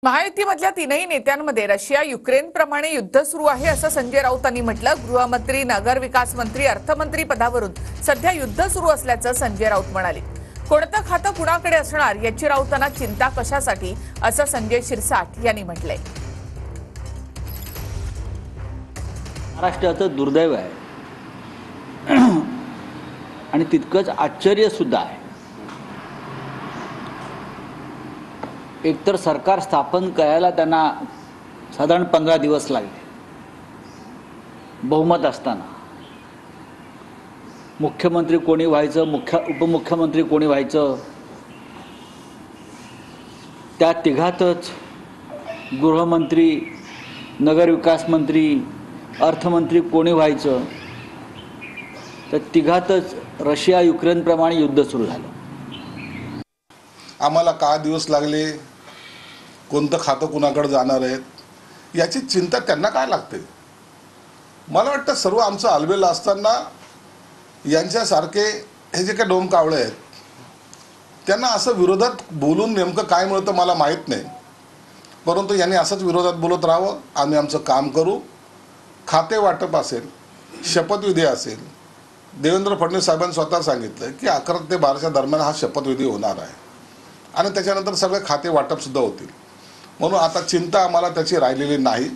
महायुतीमधल्या तीनही नेत्यांमध्ये रशिया युक्रेनप्रमाणे युद्ध सुरू आहे असं संजय राऊतांनी म्हटलं। गृहमंत्री, नगरविकास मंत्री, अर्थमंत्री पदावरून सध्या युद्ध सुरू असल्याचं संजय राऊत म्हणाले। कोणतं खातं कुणाकडे असणार याची राऊतांना चिंता कशासाठी असं संजय शिरसाट यांनी म्हटलंय। महाराष्ट्राचं दुर्दैव आहे आणि तितकंच आश्चर्य सुद्धा आहे। एकतर सरकार स्थापन करायला त्यांना साधारण 15 दिवस लागले, बहुमत असताना। मुख्यमंत्री कोणी व्हायचं, उपमुख्यमंत्री कोणी व्हायचं, त्या तिघातच गृहमंत्री, नगरविकास मंत्री, अर्थमंत्री कोणी व्हायचं, तर तिघातच रशिया युक्रेनप्रमाणे युद्ध सुरू झालं। आम्हाला काय दिवस लागले, कोणतं खातं कुणाकडे जाणार आहेत याची चिंता त्यांना काय लागते। मला वाटतं सर्व आमचं आलबेल असताना यांच्यासारखे हे जे काही डोमकावळे आहेत त्यांना असं विरोधात बोलून नेमकं काय मिळतं मला माहीत नाही, परंतु यांनी असंच विरोधात बोलत राहावं। आम्ही आमचं काम करू। खाते वाटप असेल, शपथविधी असेल, देवेंद्र फडणवीस साहेबांनी स्वतः सांगितलं की 11 ते 12च्या दरम्यान हा शपथविधी होणार आहे आणि त्याच्यानंतर सगळे खाते वाटपसुद्धा होतील। म्हणून आता चिंता आम्हाला त्याची राहिलेली नाही।